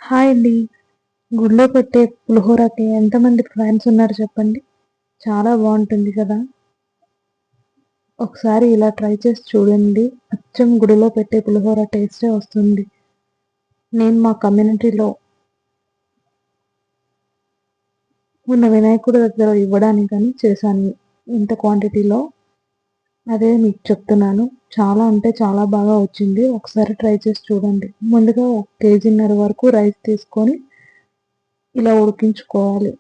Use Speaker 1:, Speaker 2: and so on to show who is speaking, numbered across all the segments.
Speaker 1: Hi అండి. గుడిలో పెట్టే పులిహోరకి ఎంతమంది ఫ్యాన్స్ ఉన్నారు చెప్పండి? చాలా బావుంటుంది కదా! ఒకసారి ఇలా ట్రై చేసి చూడండి. అచ్చం గుడిలో పెట్టే పులిహోర టేస్టే వస్తుంది. నేను మా కమ్యూనిటీలో ఉన్న వినాయకుడి దగ్గర ఇవ్వడానికని చేశాను. ఇంత క్వాంటిటీలో. అదే మీకు చెప్తున్నాను. చాలా అంటే చాలా బాగా వచ్చింది. ఒకసారి ట్రై చేసి చూడండి. ముందుగా 1 కేజీన్నర వరకు రైస్ తీసుకొని ఇలా ఉడికించుకోవాలి.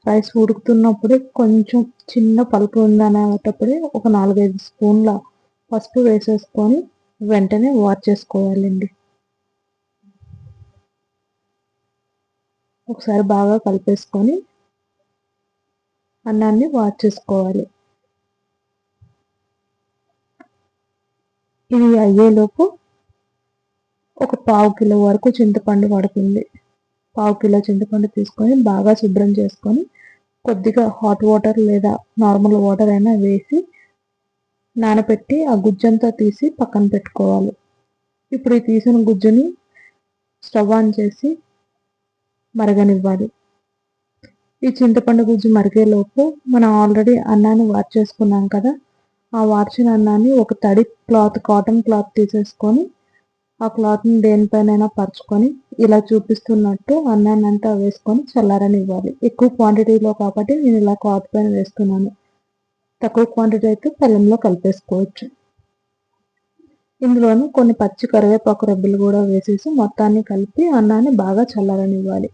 Speaker 1: రైస్ ఉడుకుతున్నప్పుడే కొంచెం చిన్న పలుకు ఉందనేటప్పుడే ఒక 4, 5 స్పూన్ల పసుపు వేసేసుకొని వెంటనే వార్చేసుకోవాలండి. ఒకసారి బాగా కలిపేసుకొని అన్నాన్ని వార్చేసుకోవాలి. ఇది అయ్యేలోపు ఒక పావు కిలో వరకు చింతపండు పడుతుంది. పావు కిలో చింతపండు తీసుకొని బాగా శుభ్రం చేసుకొని కొద్దిగా హాట్ వాటర్ లేదా నార్మల్ వాటర్ అయినా వేసి నానబెట్టి ఆ గుజ్జంతా తీసి పక్కన పెట్టుకోవాలి. ఇప్పుడు ఈ తీసిన గుజ్జుని స్టవ్ ఆన్ చేసి మరగనివ్వాలి. ఈ చింతపండు గుజ్జు మరిగేలోపు మనం ఆల్రెడీ అన్నాన్ని వార్చేసుకున్నాం కదా! ఆ వార్చిన అన్నాన్ని ఒక తడి క్లాత్, కాటన్ క్లాత్ తీసేసుకొని ఆ క్లాత్‌ని దేనిపైనైనా పరుచుకొని ఇలా చూపిస్తున్నట్టు అన్నాన్నంతా వేసుకొని చల్లారనివ్వాలి. ఎక్కువ క్వాంటిటీలో కాబట్టి నేను ఇలా క్లాత్ పైన వేస్తున్నాను. తక్కువ క్వాంటిటీ అయితే పళ్ళెంలో కలిపేసుకోవచ్చు. ఇందులోని కొన్ని పచ్చి కరివేపాకు రెబ్బలు కూడా వేసేసి మొత్తాన్ని కలిపి అన్నాన్ని బాగా చల్లారనివ్వాలి.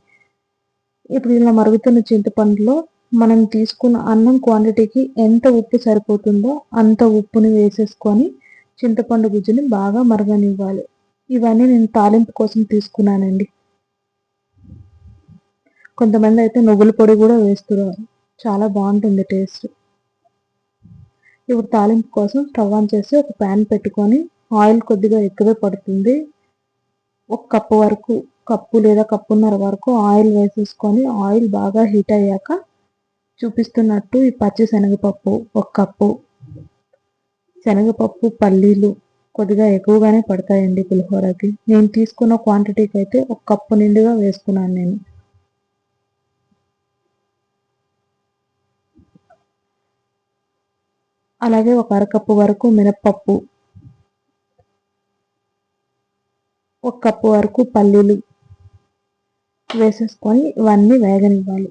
Speaker 1: ఇప్పుడు ఇలా మరుగుతున్న చింతపండులో మనం తీసుకున్న అన్నం క్వాంటిటీకి ఎంత ఉప్పు సరిపోతుందో అంత ఉప్పుని వేసేసుకొని చింతపండు గుజ్జుని బాగా మరగనివ్వాలి. ఇవన్నీ నేను తాలింపు కోసం తీసుకున్నానండి. కొంతమంది అయితే నువ్వుల పొడి కూడా వేస్తున్నారు. చాలా బావుంటుంది టేస్ట్. ఇప్పుడు తాలింపు కోసం స్టవ్ ఆన్ చేసి ఒక ప్యాన్ పెట్టుకొని ఆయిల్ కొద్దిగా ఎక్కువే పడుతుంది. ఒక కప్పు వరకు, కప్పు లేదా కప్పున్నర వరకు ఆయిల్ వేసేసుకొని ఆయిల్ బాగా హీట్ అయ్యాక చూపిస్తున్నట్టు ఈ పచ్చి శనగపప్పు ఒక కప్పు, శనగపప్పు, పల్లీలు కొద్దిగా ఎక్కువగానే పడతాయండి పులిహోరకి. నేను తీసుకున్న క్వాంటిటీకి అయితే ఒక కప్పు నిండుగా వేసుకున్నాను నేను. అలాగే ఒక అరకప్పు వరకు మినప్పప్పు, ఒక కప్పు వరకు పల్లీలు వేసేసుకొని ఇవన్నీ వేగనివ్వాలి.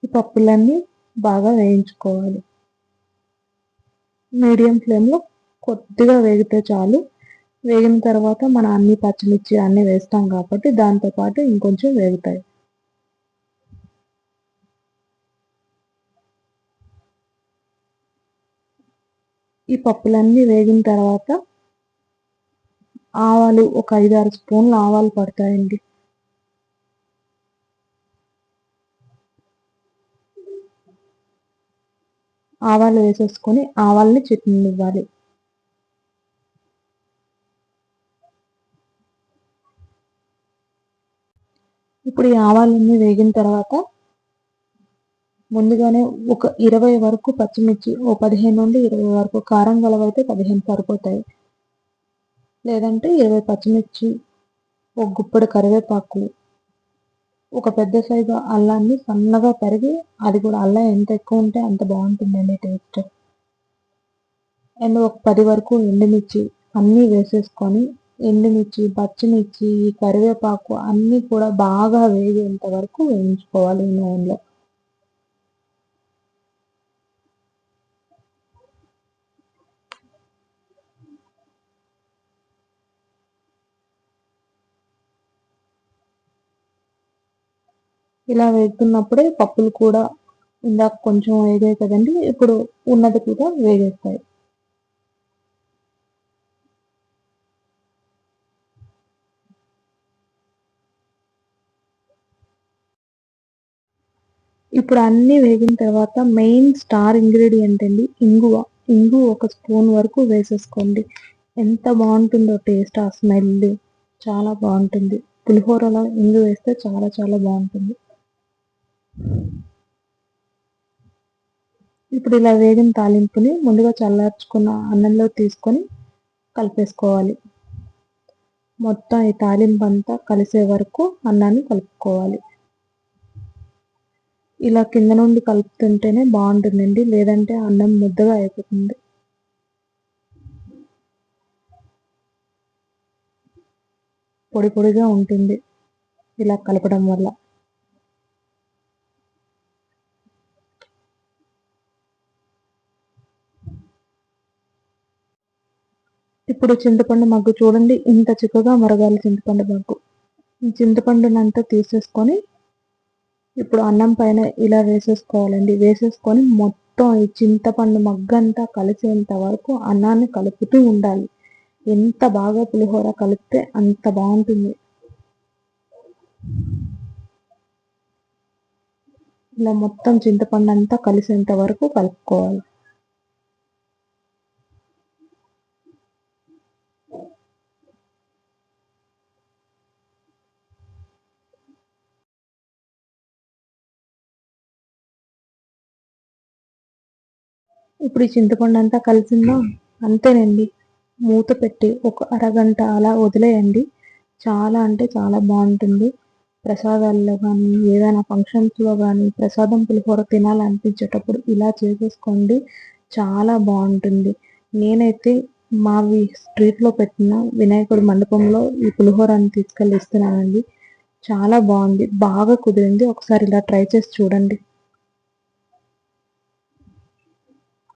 Speaker 1: ఈ పప్పులన్నీ బాగా వేయించుకోవాలి. మీడియం ఫ్లేమ్‌లో కొద్దిగా వేగితే చాలు. వేగిన తర్వాత మనం అన్ని పచ్చిమిర్చి అన్నీ వేస్తాం కాబట్టి దాంతో పాటు ఇంకొంచెం వేగుతాయి. ఈ పప్పులన్నీ వేగిన తర్వాత ఆవాలు ఒక 5, 6 స్పూన్ల ఆవాలు పడతాయండి. ఆవాలు వేసేసుకొని ఆవాల్ని చిటపటనివ్వాలి. ఇప్పుడు ఈ ఆవాలన్నీ వేగిన తర్వాత ముందుగానే ఒక 20 వరకు పచ్చిమిర్చి, ఓ 15-20 వరకు కారం గలవైతే 15 సరిపోతాయి. లేదంటే 20 పచ్చిమిర్చి, ఒక గుప్పెడు కరివేపాకు, ఒక పెద్ద సైజు అల్లాన్ని సన్నగా తరిగి అది కూడా అల్లం ఎంత ఎక్కువ ఉంటే అంత బావుంటుందండి టేస్ట్. అండ్ ఒక 10 వరకు ఎండుమిర్చి అన్నీ వేసేసుకొని ఎండుమిర్చి, పచ్చిమిర్చి, ఈ కరివేపాకు అన్నీ కూడా బాగా వేగేంత వరకు వేయించుకోవాలి ఈ నూనెలో. ఇలా వేగుతున్నప్పుడే పప్పులు కూడా ఇందాక కొంచెం వేగాయి కదండీ! ఇప్పుడు ఉన్నది కూడా వేగేస్తాయి. ఇప్పుడు అన్నీ వేగిన తర్వాత మెయిన్ స్టార్ ఇంగ్రీడియెంట్ అండి ఇంగువ. ఇంగువ ఒక స్పూన్ వరకు వేసేసుకోండి. ఎంత బావుంటుందో టేస్ట్ ఆ స్మెల్ చాలా బావుంటుంది. పులిహోరలో ఇంగువ వేస్తే చాలా చాలా బావుంటుంది. ఇప్పుడు ఇలా వేగిన తాలింపుని ముందుగా చల్లార్చుకున్న అన్నంలో తీసుకొని కలిపేసుకోవాలి. మొత్తం ఈ తాలింపు అంతా కలిసే వరకు అన్నాన్ని కలుపుకోవాలి. ఇలా కింద నుండి కలుపుతుంటేనే బాగుంటుందండి, లేదంటే అన్నం ముద్దగా అయిపోతుంది. పొడి పొడిగా ఉంటుంది ఇలా కలపడం వల్ల. ఇప్పుడు చింతపండు మగ్గు చూడండి, ఇంత చిక్కగా మరగాలి చింతపండు మగ్గు. ఈ చింతపండునంతా తీసేసుకొని ఇప్పుడు అన్నం పైన ఇలా వేసేసుకోవాలండి. వేసేసుకొని మొత్తం ఈ చింతపండు మగ్గంతా కలిసేంత వరకు అన్నాన్ని కలుపుతూ ఉండాలి. ఎంత బాగా పులిహోర కలిపితే అంత బాగుంటుంది. ఇలా మొత్తం చింతపండు అంతా కలిసేంత వరకు కలుపుకోవాలి. ఇప్పుడు ఈ చింతపండు అంతా కలిసిందా, అంతేనండి. మూత పెట్టి ఒక అరగంట అలా వదిలేయండి. చాలా అంటే చాలా బాగుంటుంది. ప్రసాదాల్లో కానీ, ఏదైనా ఫంక్షన్స్లో కానీ ప్రసాదం పులిహోర తినాలనిపించేటప్పుడు ఇలా చేసేసుకోండి, చాలా బాగుంటుంది. నేనైతే మావి స్ట్రీట్లో పెట్టిన వినాయకుడి మండపంలో ఈ పులిహోరని తీసుకెళ్ళి ఇస్తున్నానండి. చాలా బాగుంది, బాగా కుదిరింది. ఒకసారి ఇలా ట్రై చేసి చూడండి.